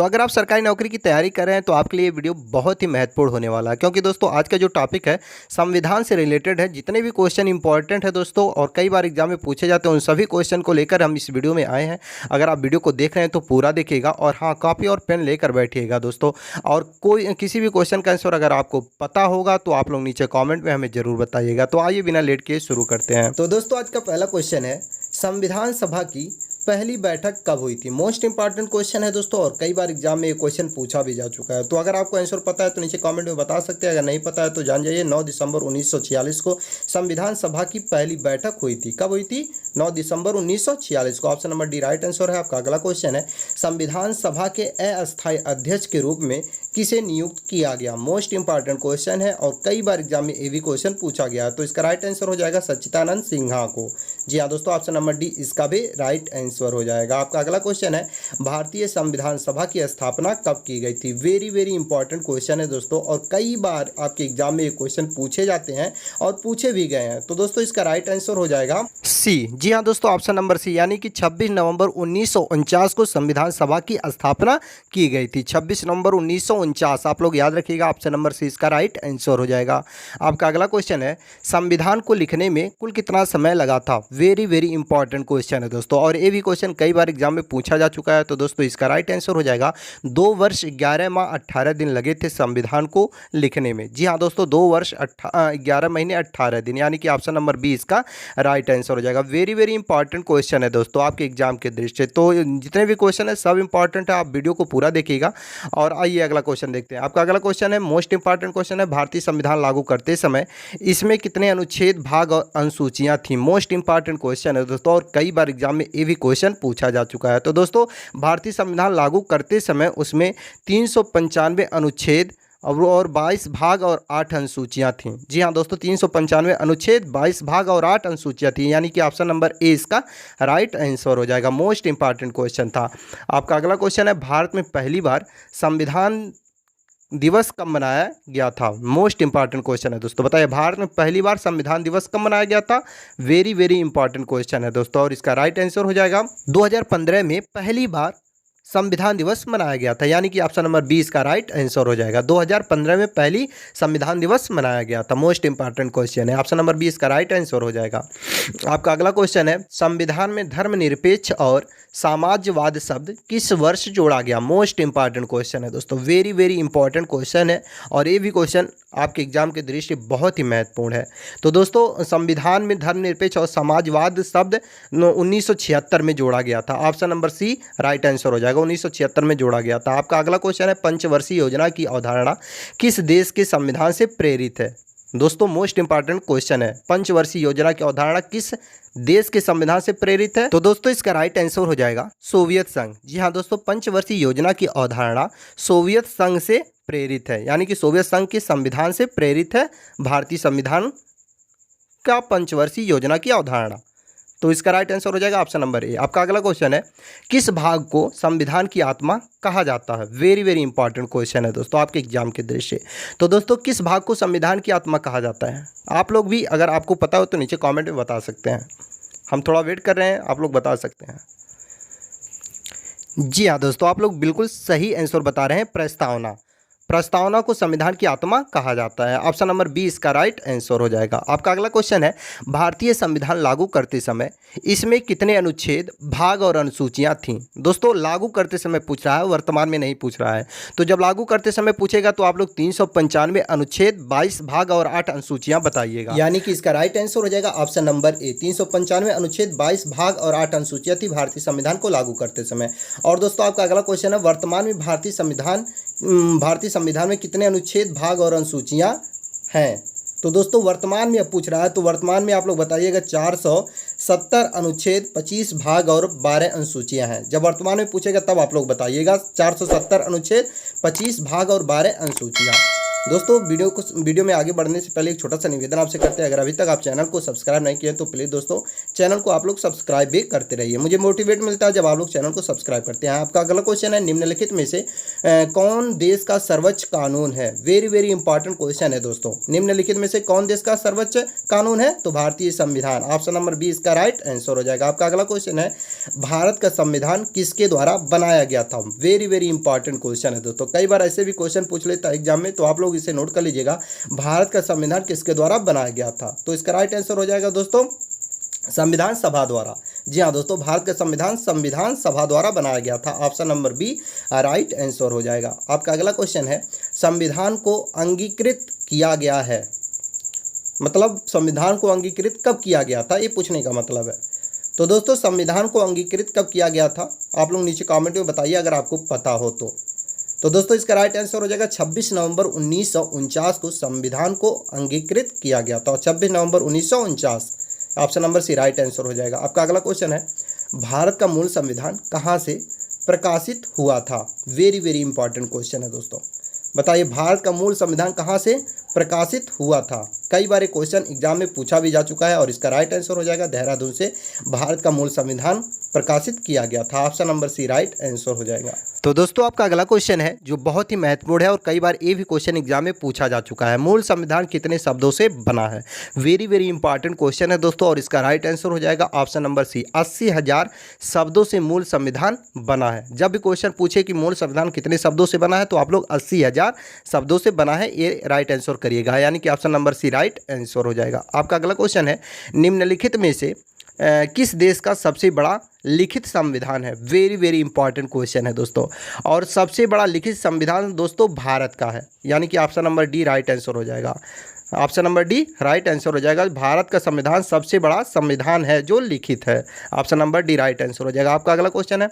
अगर आप सरकारी नौकरी की तैयारी कर रहे हैं तो आपके लिए वीडियो बहुत ही महत्वपूर्ण होने वाला है, क्योंकि दोस्तों आज का जो टॉपिक है संविधान से रिलेटेड है। जितने भी क्वेश्चन इंपॉर्टेंट है दोस्तों और कई बार एग्जाम में पूछे जाते हैं, उन सभी क्वेश्चन को लेकर हम इस वीडियो में आए हैं। अगर आप वीडियो को देख रहे हैं तो पूरा देखिएगा और हाँ, कॉपी और पेन लेकर बैठिएगा दोस्तों। और कोई किसी भी क्वेश्चन का आंसर अगर आपको पता होगा तो आप लोग नीचे कॉमेंट में हमें जरूर बताइएगा। तो आइए बिना लेट के शुरू करते हैं। तो दोस्तों आज का पहला क्वेश्चन है, संविधान सभा की पहली बैठक कब हुई थी। मोस्ट इंपॉर्टेंट क्वेश्चन है दोस्तों और कई बार एग्जाम में ये क्वेश्चन पूछा भी जा चुका है। तो अगर आपको आंसर पता है तो नीचे कमेंट में बता सकते हैं, अगर नहीं पता है तो जान जाइए। 9 दिसंबर 1946 को संविधान सभा की पहली बैठक हुई थी। कब हुई थी? 9 दिसंबर 1946 को। Option number D right answer है आपका। अगला क्वेश्चन है, संविधान सभा के अस्थायी अध्यक्ष के रूप में किसे नियुक्त किया गया। मोस्ट इंपॉर्टेंट क्वेश्चन है और कई बार एग्जाम में ये भी क्वेश्चन पूछा गया। तो इसका राइट आंसर हो जाएगा सच्चिदानंद सिन्हा को। जी हाँ दोस्तों, ऑप्शन नंबर डी इसका भी राइट आंसर हो जाएगा आपका। अगला क्वेश्चन है, भारतीय संविधान सभा की स्थापना कब की गई थी। वेरी वेरी इंपॉर्टेंट क्वेश्चन है दोस्तों और कई बार आपके एग्जाम में ये क्वेश्चन पूछे जाते हैं और पूछे भी गए हैं। तो दोस्तों इसका राइट आंसर हो जाएगा सी। जी हाँ दोस्तों, ऑप्शन नंबर सी, यानी कि 26 नवंबर 1949 को संविधान सभा की स्थापना की गई थी। 26 नवंबर 1949, आप लोग याद रखिएगा। ऑप्शन नंबर सी इसका राइट आंसर हो जाएगा आपका। अगला क्वेश्चन है, संविधान को लिखने में कुल कितना समय लगा था। वेरी वेरी इंपॉर्टेंट क्वेश्चन है दोस्तों और ये भी क्वेश्चन कई बार एग्जाम में पूछा जा चुका है। तो दोस्तों इसका राइट आंसर हो जाएगा 2 वर्ष 11 माह 18 दिन लगे थे संविधान को लिखने में। जी हाँ दोस्तों, 2 वर्ष 11 महीने 18 दिन, यानी कि ऑप्शन नंबर बी इसका राइट आंसर हो जाएगा। वेरी वेरी इंपॉर्टेंट क्वेश्चन है दोस्तों आपके एग्जाम के दृष्टि से। तो जितने भी क्वेश्चन है सब इंपॉर्टेंट है, आप वीडियो को पूरा देखिएगा। और आइए अगला क्वेश्चन देखते हैं। आपका अगला क्वेश्चन है, मोस्ट इंपॉर्टेंट क्वेश्चन है, भारतीय संविधान लागू करते समय इसमें कितने अनुच्छेद, भाग और अनुसूचियां थी। मोस्ट इंपॉर्टेंट क्वेश्चन है दोस्तों और कई बार एग्जाम में ये भी क्वेश्चन पूछा जा चुका है। तो दोस्तों भारतीय संविधान लागू करते समय उसमें 395 अनुच्छेद और 22 भाग और 8 अनुसूचियां थीं। जी हाँ दोस्तों, 395 अनुच्छेद, 22 भाग और 8 अनुसूचियां थीं, यानी कि ऑप्शन नंबर ए इसका राइट आंसर हो जाएगा। मोस्ट इंपॉर्टेंट क्वेश्चन था आपका। अगला क्वेश्चन है, भारत में पहली बार संविधान दिवस कब मनाया गया था। मोस्ट इंपॉर्टेंट क्वेश्चन है दोस्तों, बताइए भारत में पहली बार संविधान दिवस कब मनाया गया था। वेरी वेरी इंपॉर्टेंट क्वेश्चन है दोस्तों और इसका राइट आंसर हो जाएगा 2015 में पहली बार संविधान दिवस मनाया गया था, यानी कि ऑप्शन नंबर 20 का राइट आंसर हो जाएगा। 2015 में पहली संविधान दिवस मनाया गया था। मोस्ट इंपॉर्टेंट क्वेश्चन है, ऑप्शन नंबर 20 का राइट आंसर हो जाएगा आपका। अगला क्वेश्चन है, संविधान में धर्मनिरपेक्ष और साम्यवाद शब्द किस वर्ष जोड़ा गया। मोस्ट इंपॉर्टेंट क्वेश्चन है दोस्तों, वेरी वेरी इंपॉर्टेंट क्वेश्चन है और ये भी क्वेश्चन आपके एग्जाम के दृष्टि बहुत ही महत्वपूर्ण है। तो दोस्तों संविधान में धर्मनिरपेक्ष और समाजवाद शब्द 1976 में जोड़ा गया था। Option number C right answer हो जाएगा, 1976 में जोड़ा गया था आपका। अगला क्वेश्चन है, पंचवर्षीय योजना की अवधारणा किस देश के संविधान से प्रेरित है। दोस्तों मोस्ट इंपॉर्टेंट क्वेश्चन है, पंचवर्षीय योजना की अवधारणा किस देश के संविधान से प्रेरित है। तो दोस्तों इसका राइट आंसर हो जाएगा सोवियत संघ। जी हाँ दोस्तों, पंचवर्षीय योजना की अवधारणा सोवियत संघ से प्रेरित है, यानी कि सोवियत संघ के संविधान से प्रेरित है भारतीय संविधान का पंचवर्षीय योजना की अवधारणा। तो इसका राइट आंसर हो जाएगा ऑप्शन नंबर ए आपका। अगला क्वेश्चन है, किस भाग को संविधान की आत्मा कहा जाता है। वेरी वेरी इंपॉर्टेंट क्वेश्चन है दोस्तों आपके एग्जाम के दृष्टि से। तो दोस्तों किस भाग को संविधान की आत्मा कहा जाता है। आप लोग भी अगर आपको पता हो तो नीचे कमेंट में बता सकते हैं। हम थोड़ा वेट कर रहे हैं, आप लोग बता सकते हैं। जी हाँ दोस्तों, आप लोग बिल्कुल सही आंसर बता रहे हैं, प्रस्तावना। प्रस्तावना को संविधान की आत्मा कहा जाता है। ऑप्शन नंबर बी इसका राइट आंसर हो जाएगा आपका। अगला क्वेश्चन है, भारतीय संविधान लागू करते समय इसमें कितने अनुच्छेद, भाग और अनुसूचियां थीं। दोस्तों लागू करते समय पूछ रहा है, वर्तमान में नहीं पूछ रहा है। तो जब लागू करते समय पूछेगा तो आप लोग 395 अनुच्छेद, 22 भाग और 8 अनुसूचियां बताइएगा, यानी कि इसका राइट आंसर हो जाएगा ऑप्शन नंबर ए। 395 अनुच्छेद, 22 भाग और 8 अनुसूचियां थी भारतीय संविधान को लागू करते समय। और दोस्तों आपका अगला क्वेश्चन है, वर्तमान में भारतीय संविधान में कितने अनुच्छेद, भाग और अनुसूचियां हैं। तो दोस्तों वर्तमान में अब पूछ रहा है तो वर्तमान में आप लोग बताइएगा 470 अनुच्छेद, 25 भाग और 12 अनुसूचियां हैं। जब वर्तमान में पूछेगा तब आप लोग बताइएगा 470 अनुच्छेद, 25 भाग और 12 अनुसूचियां। दोस्तों वीडियो में आगे बढ़ने से पहले एक छोटा सा निवेदन आपसे करते हैं, अगर अभी तक आप चैनल को सब्सक्राइब नहीं किए तो प्लीज़ दोस्तों चैनल को आप लोग सब्सक्राइब भी करते रहिए। मुझे मोटिवेट मिलता है जब आप लोग चैनल को सब्सक्राइब करते हैं। आपका अगला क्वेश्चन है, निम्नलिखित में से कौन देश का सर्वोच्च कानून है? वेरी वेरी इंपॉर्टेंट क्वेश्चन है दोस्तों। निम्नलिखित में से कौन देश का सर्वोच्च कानून है? तो भारतीय संविधान। ऑप्शन नंबर बी इसका राइट आंसर हो जाएगा। आपका अगला क्वेश्चन है, भारत का संविधान किसके द्वारा बनाया गया था? वेरी वेरी इंपॉर्टेंट क्वेश्चन है दोस्तों। कई बार ऐसे भी क्वेश्चन पूछ लेता है एग्जाम में, तो आप लोग इसे नोट कर लीजिएगा। भारत का संविधान किसके द्वारा बनाया गया था? तो इसका राइट आंसर हो जाएगा दोस्तों संविधान सभा द्वारा। जी हाँ दोस्तों, भारत का संविधान सभा द्वारा बनाया गया था। Option number B right answer हो जाएगा। आपका अगला क्वेश्चन है, संविधान को अंगीकृत किया गया है, मतलब संविधान को अंगीकृत कब किया गया था, ये पूछने का मतलब है। तो दोस्तों संविधान को अंगीकृत कब किया गया था? आप लोग नीचे कमेंट में बताइए अगर आपको पता हो तो दोस्तों इसका राइट आंसर हो जाएगा 26 नवंबर 1949 को संविधान को अंगीकृत किया गया था। 26 नवंबर 1949, option number C right answer हो जाएगा। आपका अगला क्वेश्चन है, भारत का मूल संविधान कहाँ से प्रकाशित हुआ था? वेरी वेरी इंपॉर्टेंट क्वेश्चन है दोस्तों। बताइए भारत का मूल संविधान कहाँ से प्रकाशित हुआ था? कई बार ये क्वेश्चन एग्जाम में पूछा भी जा चुका है और इसका राइट आंसर हो जाएगा देहरादून से भारत का मूल संविधान प्रकाशित किया गया था। Option number C right answer हो जाएगा। तो दोस्तों आपका अगला क्वेश्चन है जो बहुत ही महत्वपूर्ण है और कई बार ये भी क्वेश्चन एग्जाम में पूछा जा चुका है, मूल संविधान कितने शब्दों से बना है? वेरी वेरी इंपॉर्टेंट क्वेश्चन है दोस्तों और इसका राइट आंसर हो जाएगा ऑप्शन नंबर सी 80,000 शब्दों से मूल संविधान बना है। जब भी क्वेश्चन पूछे कि मूल संविधान कितने शब्दों से बना है तो आप लोग 80,000 शब्दों से बना है ये राइट आंसर करिएगा, यानी कि option number C right answer हो जाएगा। आपका अगला क्वेश्चन है, निम्नलिखित में से किस देश का सबसे बड़ा लिखित संविधान है? वेरी वेरी इंपॉर्टेंट क्वेश्चन है दोस्तों और सबसे बड़ा लिखित संविधान दोस्तों भारत का है, यानी कि option number D right answer हो जाएगा। Option number D right answer हो जाएगा। भारत का संविधान सबसे बड़ा संविधान है जो लिखित है। Option number D right answer हो जाएगा। आपका अगला क्वेश्चन है,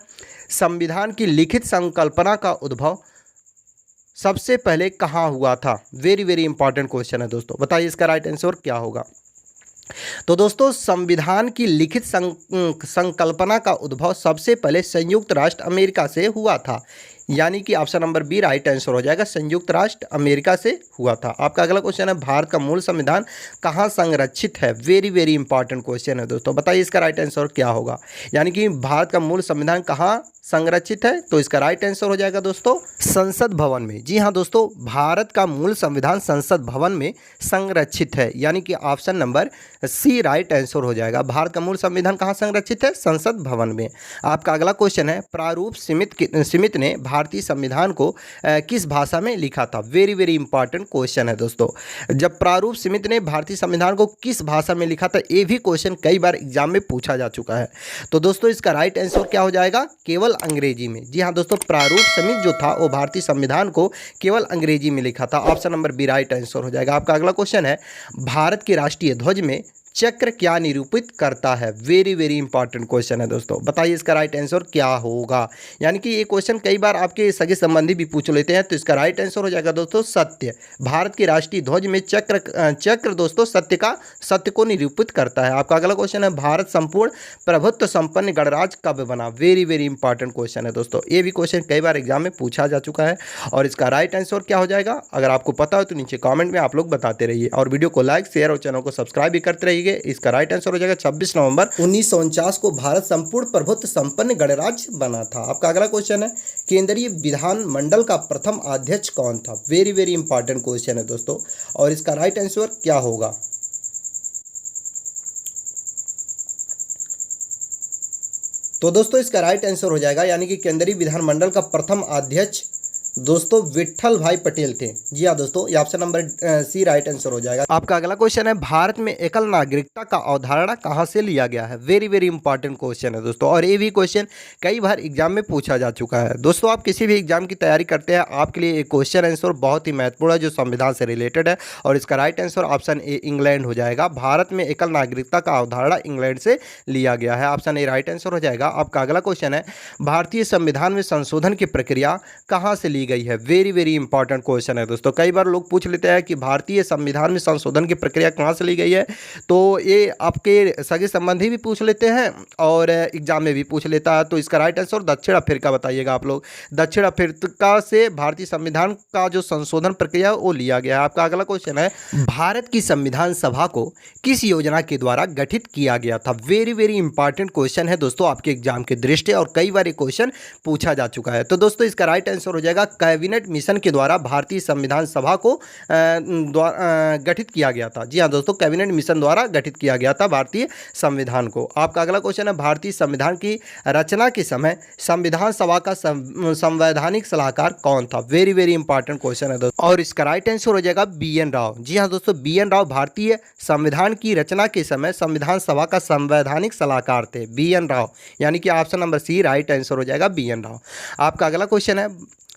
संविधान की लिखित संकल्पना का उद्भव सबसे पहले कहाँ हुआ था? वेरी वेरी इंपॉर्टेंट क्वेश्चन है दोस्तों, बताइए इसका राइट आंसर क्या होगा? तो दोस्तों संविधान की लिखित संकल्पना का उद्भव सबसे पहले संयुक्त राष्ट्र अमेरिका से हुआ था, यानी कि option number B right answer हो जाएगा, संयुक्त राष्ट्र अमेरिका से हुआ था। आपका अगला क्वेश्चन है, भारत का मूल संविधान कहाँ संरक्षित है? वेरी वेरी इंपॉर्टेंट क्वेश्चन है दोस्तों, बताइए इसका राइट आंसर क्या होगा? यानी कि भारत का मूल संविधान कहाँ संरक्षित है? तो इसका राइट आंसर हो जाएगा दोस्तों संसद भवन में। जी हाँ दोस्तों, भारत का मूल संविधान संसद भवन में संरक्षित है, यानी कि option number C right answer हो जाएगा। भारत का मूल संविधान कहाँ संरक्षित है? संसद भवन में। आपका अगला क्वेश्चन है, प्रारूप समिति ने भारतीय संविधान को किस भाषा में लिखा था? वेरी वेरी इंपॉर्टेंट क्वेश्चन है दोस्तों। जब प्रारूप समिति ने भारतीय संविधान को किस भाषा में लिखा था, ये भी क्वेश्चन कई बार एग्जाम में पूछा जा चुका है। तो दोस्तों इसका राइट आंसर क्या हो जाएगा? केवल अंग्रेजी में। जी हाँ दोस्तों, प्रारूप समिति जो था वो भारतीय संविधान को केवल अंग्रेजी में लिखा था। Option number B right answer हो जाएगा। आपका अगला क्वेश्चन है, भारत के राष्ट्रीय ध्वज में चक्र क्या निरूपित करता है? वेरी वेरी इंपॉर्टेंट क्वेश्चन है दोस्तों, बताइए इसका राइट आंसर क्या होगा? यानी कि ये क्वेश्चन कई बार आपके सगे संबंधी भी पूछ लेते हैं, तो इसका राइट आंसर हो जाएगा दोस्तों सत्य। भारत के राष्ट्रीय ध्वज में चक्र दोस्तों सत्य को निरूपित करता है। आपका अगला क्वेश्चन है, भारत संपूर्ण प्रभुत्व संपन्न गणराज्य कब बना? वेरी वेरी इंपॉर्टेंट क्वेश्चन है दोस्तों, ये भी क्वेश्चन कई बार एग्जाम में पूछा जा चुका है और इसका राइट आंसर क्या हो जाएगा? अगर आपको पता हो तो नीचे कॉमेंट में आप लोग बताते रहिए और वीडियो को लाइक शेयर और चैनल को सब्सक्राइब भी करते रहिए। इसका राइट आंसर हो जाएगा 26 नवंबर 1949 को भारत संपूर्ण प्रभुत्व संपन्न गणराज्य बना था। आपका अगला क्वेश्चन है, केंद्रीय विधान मंडल का प्रथम अध्यक्ष कौन था? वेरी वेरी इंपॉर्टेंट क्वेश्चन है दोस्तों और इसका राइट आंसर क्या होगा? तो दोस्तों इसका राइट आंसर हो जाएगा, यानी कि केंद्रीय विधानमंडल का प्रथम अध्यक्ष दोस्तों विट्ठल भाई पटेल थे। जी हाँ दोस्तों, ये option number C right answer हो जाएगा। आपका अगला क्वेश्चन है, भारत में एकल नागरिकता का अवधारणा कहाँ से लिया गया है? वेरी वेरी इंपॉर्टेंट क्वेश्चन है दोस्तों और ये भी क्वेश्चन कई बार एग्जाम में पूछा जा चुका है। दोस्तों आप किसी भी एग्जाम की तैयारी करते हैं, आपके लिए एक क्वेश्चन आंसर बहुत ही महत्वपूर्ण है जो संविधान से रिलेटेड है और इसका right answer option A England हो जाएगा। भारत में एकल नागरिकता का अवधारणा इंग्लैंड से लिया गया है, ऑप्शन ए राइट आंसर हो जाएगा। आपका अगला क्वेश्चन है, भारतीय संविधान में संशोधन की प्रक्रिया कहाँ से ली ली गई है? वेरी वेरी इंपॉर्टेंट क्वेश्चन है दोस्तों। कई बार लोग पूछ लेते हैं कि भारतीय संविधान में संशोधन की प्रक्रिया कहाँ से ली गई है, तो ये आपके सगे संबंधी भी पूछ लेते हैं और एग्जाम में भी पूछ लेता है। तो इसका राइट आंसर दक्षिण अफ्रीका बताइएगा आप लोग। दक्षिण अफ्रीका से भारतीय संविधान का जो संशोधन प्रक्रिया वो लिया गया है। आपका अगला क्वेश्चन है, भारत की संविधान सभा को किस योजना के द्वारा गठित किया गया था? वेरी वेरी इंपॉर्टेंट क्वेश्चन है दोस्तों आपके एग्जाम के दृष्टि, और कई बार ये क्वेश्चन पूछा जा चुका है। तो दोस्तों इसका राइट आंसर हो जाएगा कैबिनेट मिशन के द्वारा भारतीय संविधान सभा को गठित किया गया था। जी हाँ दोस्तों, कैबिनेट मिशन द्वारा गठित किया गया था भारतीय संविधान को। आपका अगला क्वेश्चन है, भारतीय संविधान की रचना के समय संविधान सभा का संवैधानिक सलाहकार कौन था? वेरी वेरी इंपॉर्टेंट क्वेश्चन है दोस्तों, और इसका राइट आंसर हो जाएगा बी.एन. राव। जी हाँ दोस्तों, बी.एन. राव भारतीय संविधान की रचना के समय संविधान सभा का संवैधानिक सलाहकार थे, बी.एन. राव। यानी कि option number C right answer हो जाएगा बी.एन. राव। आपका अगला क्वेश्चन है,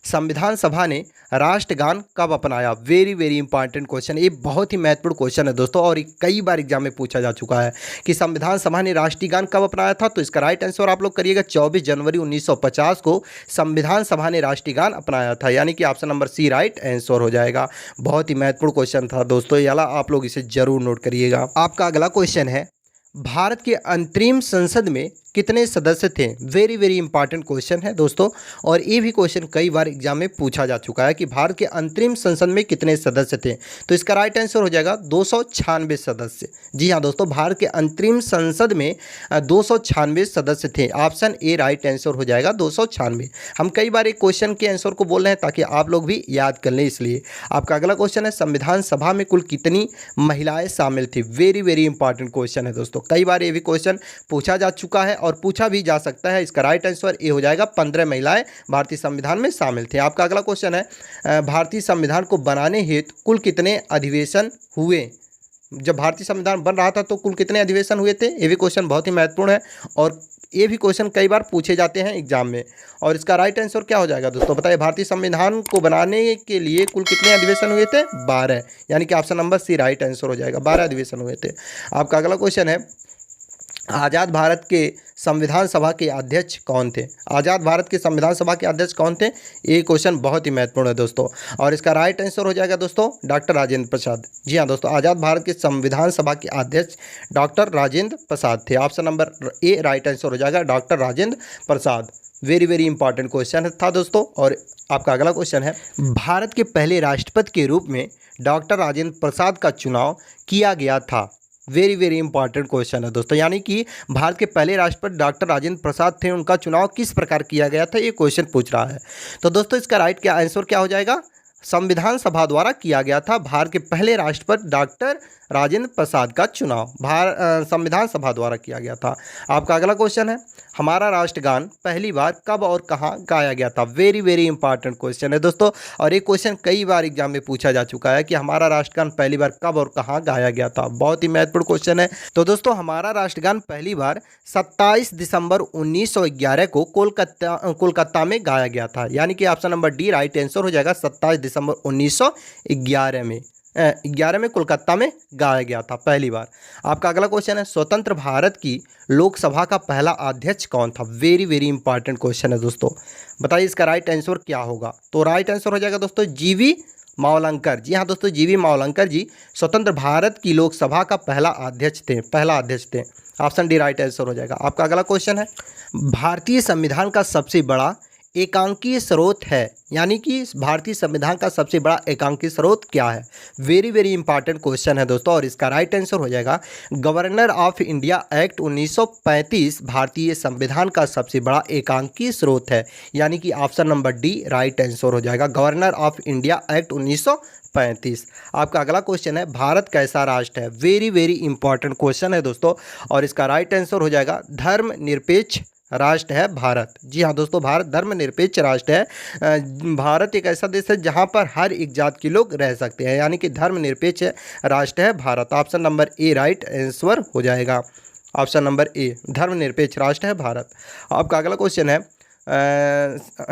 संविधान सभा ने राष्ट्रगान कब अपनाया? वेरी वेरी इंपॉर्टेंट क्वेश्चन, ये बहुत ही महत्वपूर्ण क्वेश्चन है दोस्तों, और कई बार एग्जाम में पूछा जा चुका है कि संविधान सभा ने राष्ट्रीय गान कब अपनाया था। तो इसका राइट आंसर आप लोग करिएगा 24 जनवरी 1950 को संविधान सभा ने राष्ट्रीय गान अपनाया था, यानी कि option number C right answer हो जाएगा। बहुत ही महत्वपूर्ण क्वेश्चन था दोस्तों, ये आप लोग इसे जरूर नोट करिएगा। आपका अगला क्वेश्चन है, भारत के अंतरिम संसद में कितने सदस्य थे? वेरी वेरी इंपॉर्टेंट क्वेश्चन है दोस्तों, और ये भी क्वेश्चन कई बार एग्जाम में पूछा जा चुका है कि भारत के अंतरिम संसद में कितने सदस्य थे। तो इसका राइट आंसर हो जाएगा 296 सदस्य। जी हाँ दोस्तों, भारत के अंतरिम संसद में 296 सदस्य थे। ऑप्शन ए राइट आंसर हो जाएगा 296। हम कई बार एक क्वेश्चन के आंसर को बोल रहे हैं ताकि आप लोग भी याद कर लें, इसलिए। आपका अगला क्वेश्चन है, संविधान सभा में कुल कितनी महिलाएं शामिल थी? वेरी वेरी इंपॉर्टेंट क्वेश्चन है दोस्तों, कई बार ये भी क्वेश्चन पूछा जा चुका है और पूछा भी जा सकता है। इसका राइट आंसर ए हो जाएगा 15 महिलाएं भारतीय संविधान में शामिल थे। आपका अगला क्वेश्चन है, भारतीय संविधान को बनाने हेतु कुल कितने अधिवेशन हुए? जब भारतीय संविधान बन रहा था तो कुल कितने अधिवेशन हुए थे? ये भी क्वेश्चन बहुत ही महत्वपूर्ण है, और ये भी क्वेश्चन कई बार पूछे जाते हैं एग्जाम में। और इसका राइट आंसर क्या हो जाएगा दोस्तों, बताइए। भारतीय संविधान को बनाने के लिए कुल कितने अधिवेशन हुए थे? 12, यानी कि option number C right answer हो जाएगा, 12 अधिवेशन हुए थे। आपका अगला क्वेश्चन है, आज़ाद भारत के संविधान सभा के अध्यक्ष कौन थे? आज़ाद भारत के संविधान सभा के अध्यक्ष कौन थे? ये क्वेश्चन बहुत ही महत्वपूर्ण है दोस्तों, और इसका राइट आंसर हो जाएगा दोस्तों डॉक्टर राजेंद्र प्रसाद। जी हाँ दोस्तों, आज़ाद भारत के संविधान सभा के अध्यक्ष डॉक्टर राजेंद्र प्रसाद थे। Option number A right answer हो जाएगा doctor Rajendra Prasad. Very very important question था दोस्तों। और आपका अगला क्वेश्चन है, भारत के पहले राष्ट्रपति के रूप में डॉक्टर राजेंद्र प्रसाद का चुनाव किया गया था। वेरी वेरी इंपॉर्टेंट क्वेश्चन है दोस्तों, यानी कि भारत के पहले राष्ट्रपति डॉक्टर राजेंद्र प्रसाद थे, उनका चुनाव किस प्रकार किया गया था, ये क्वेश्चन पूछ रहा है। तो दोस्तों इसका राइट आंसर क्या हो जाएगा? संविधान सभा द्वारा किया गया था। भारत के पहले राष्ट्रपति डॉक्टर राजेंद्र प्रसाद का चुनाव संविधान सभा द्वारा किया गया था। आपका अगला क्वेश्चन है, हमारा राष्ट्रगान पहली बार कब और कहाँ गाया गया था? वेरी वेरी इंपॉर्टेंट क्वेश्चन है दोस्तों, और ये क्वेश्चन कई बार एग्जाम में पूछा जा चुका है कि हमारा राष्ट्रगान पहली बार कब और कहाँ गाया गया था। बहुत ही महत्वपूर्ण क्वेश्चन है। तो दोस्तों हमारा राष्ट्रगान पहली बार 27 दिसंबर 1911 को कोलकाता में गाया गया था, यानी कि option number D right answer हो जाएगा। 27 दिसंबर 1911 में कोलकाता में गाया गया था पहली बार। आपका अगला क्वेश्चन है, स्वतंत्र भारत की लोकसभा का पहला अध्यक्ष कौन था? वेरी वेरी इंपॉर्टेंट क्वेश्चन है दोस्तों, बताइए इसका राइट आंसर क्या होगा? तो राइट आंसर हो जाएगा दोस्तों जी.वी. मावलंकर। जी हाँ दोस्तों, जी.वी. मावलंकर जी स्वतंत्र भारत की लोकसभा का पहला अध्यक्ष थे। ऑप्शन डी राइट आंसर हो जाएगा। आपका अगला क्वेश्चन है, भारतीय संविधान का सबसे बड़ा एकांकीय स्रोत है, यानी कि भारतीय संविधान का सबसे बड़ा एकांकीय स्रोत क्या है? वेरी वेरी इंपॉर्टेंट क्वेश्चन है दोस्तों, और इसका राइट आंसर हो जाएगा गवर्नर ऑफ इंडिया एक्ट 1935 भारतीय संविधान का सबसे बड़ा एकांकीय स्रोत है, यानी कि option number D right answer हो जाएगा, गवर्नर ऑफ इंडिया एक्ट 1935। आपका अगला क्वेश्चन है, भारत कैसा राष्ट्र है? वेरी वेरी इंपॉर्टेंट क्वेश्चन है दोस्तों, और इसका राइट आंसर हो जाएगा धर्मनिरपेक्ष राष्ट्र है भारत। जी हाँ दोस्तों, भारत धर्मनिरपेक्ष राष्ट्र है। भारत एक ऐसा देश है जहाँ पर हर एक जात के लोग रह सकते हैं, यानी कि धर्मनिरपेक्ष राष्ट्र है Bharat. Option number A right answer हो जाएगा, ऑप्शन नंबर ए धर्मनिरपेक्ष राष्ट्र है भारत। आपका अगला क्वेश्चन है,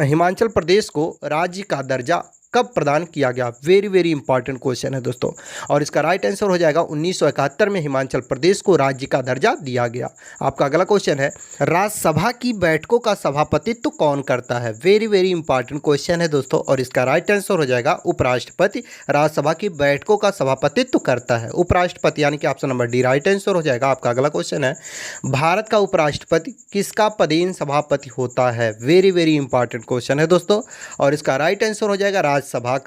हिमाचल प्रदेश को राज्य का दर्जा कब प्रदान किया गया? वेरी वेरी इंपॉर्टेंट क्वेश्चन है दोस्तों। और इसका राइट आंसर हो जाएगा 1971 में हिमाचल प्रदेश को राज्य का दर्जा दिया गया। आपका अगला क्वेश्चन है, राज्यसभा की बैठकों का सभापतित्व कौन करता है? वेरी वेरी इंपॉर्टेंट क्वेश्चन है दोस्तों। और इसका राइट आंसर हो जाएगा उपराष्ट्रपति राज्यसभा की बैठकों का सभापतित्व करता है उपराष्ट्रपति, यानी कि option number D right answer हो जाएगा। आपका अगला क्वेश्चन है, भारत का उपराष्ट्रपति किसका पदेन सभापति होता है? वेरी वेरी इंपॉर्टेंट क्वेश्चन है दोस्तों। और इसका राइट आंसर हो जाएगा राज्यसभा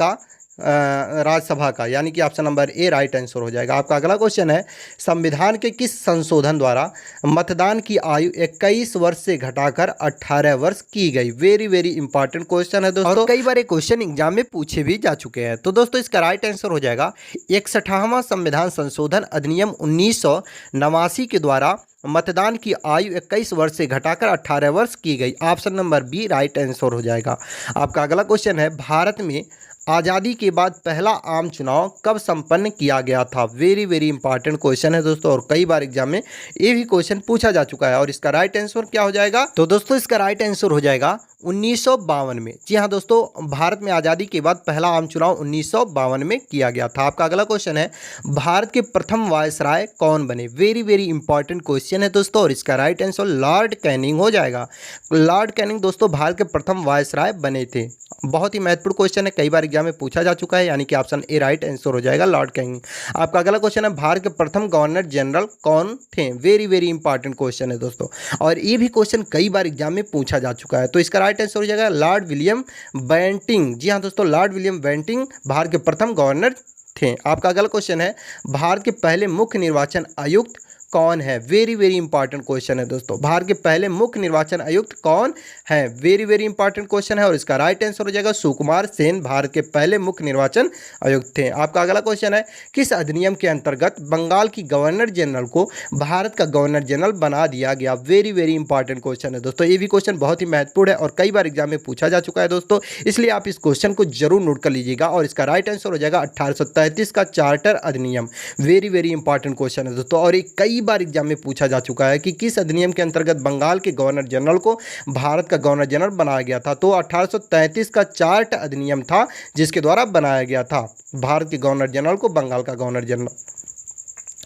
का, यानी कि option number A right answer हो जाएगा। आपका अगला क्वेश्चन है, संविधान के किस संशोधन द्वारा मतदान की आयु 21 वर्ष से घटाकर 18 वर्ष की गई? वेरी वेरी इंपॉर्टेंट क्वेश्चन है दोस्तों, और कई बार क्वेश्चन एग्जाम में पूछे भी जा चुके हैं। तो दोस्तों इसका राइट आंसर हो जाएगा 61वां संविधान संशोधन अधिनियम 1989 के द्वारा मतदान की आयु 21 वर्ष से घटाकर 18 वर्ष की गई। Option number B right answer हो जाएगा। आपका अगला क्वेश्चन है, भारत में आज़ादी के बाद पहला आम चुनाव कब संपन्न किया गया था? वेरी वेरी इंपॉर्टेंट क्वेश्चन है दोस्तों, और कई बार एग्जाम में ये भी क्वेश्चन पूछा जा चुका है। और इसका राइट आंसर क्या हो जाएगा? तो दोस्तों इसका राइट आंसर हो जाएगा 1952 में। जी हाँ दोस्तों, भारत में आज़ादी के बाद पहला आम चुनाव 1952 में किया गया था। आपका अगला क्वेश्चन है, भारत के प्रथम वायसराय कौन बने? वेरी वेरी इंपॉर्टेंट क्वेश्चन है दोस्तों, और इसका राइट आंसर लॉर्ड कैनिंग हो जाएगा। लॉर्ड कैनिंग दोस्तों भारत के प्रथम वायसराय बने थे। बहुत ही महत्वपूर्ण क्वेश्चन है, कई बार एग्जाम में पूछा जा चुका है, यानी कि ऑप्शन ए राइट आंसर हो जाएगा लॉर्ड कैनिंग। आपका अगला क्वेश्चन है, भारत के प्रथम गवर्नर जनरल कौन थे? वेरी वेरी इंपॉर्टेंट क्वेश्चन है दोस्तों, और ये भी क्वेश्चन कई बार एग्जाम में पूछा जा चुका है। तो इसका राइट आंसर हो जाएगा लॉर्ड विलियम बेंटिंग। जी हाँ दोस्तों, लॉर्ड विलियम बेंटिंग भारत के प्रथम गवर्नर थे। आपका अगला क्वेश्चन है, भारत के पहले मुख्य निर्वाचन आयुक्त कौन है? वेरी वेरी इंपॉर्टेंट क्वेश्चन है दोस्तों, भारत के पहले मुख्य निर्वाचन आयुक्त कौन है? वेरी वेरी इंपॉर्टेंट क्वेश्चन है, और इसका राइट आंसर हो जाएगा सुकुमार सेन भारत के पहले मुख्य निर्वाचन आयुक्त थे। आपका अगला क्वेश्चन है, किस अधिनियम के अंतर्गत बंगाल की गवर्नर जनरल को भारत का गवर्नर जनरल बना दिया गया? वेरी वेरी इंपॉर्टेंट क्वेश्चन है दोस्तों, ये भी क्वेश्चन बहुत ही महत्वपूर्ण है और कई बार एग्जाम में पूछा जा चुका है दोस्तों, इसलिए आप इस क्वेश्चन को जरूर नोट कर लीजिएगा। और इसका राइट आंसर हो जाएगा 1833 का चार्टर अधिनियम। वेरी वेरी इंपॉर्टेंट क्वेश्चन है दोस्तों, और एक कई बार एग्जाम में पूछा जा चुका है कि किस अधिनियम के अंतर्गत बंगाल के गवर्नर जनरल को भारत का गवर्नर जनरल बनाया गया था? तो 1833 का चार्ट अधिनियम था, जिसके द्वारा बनाया गया था भारत के गवर्नर जनरल को बंगाल का गवर्नर जनरल।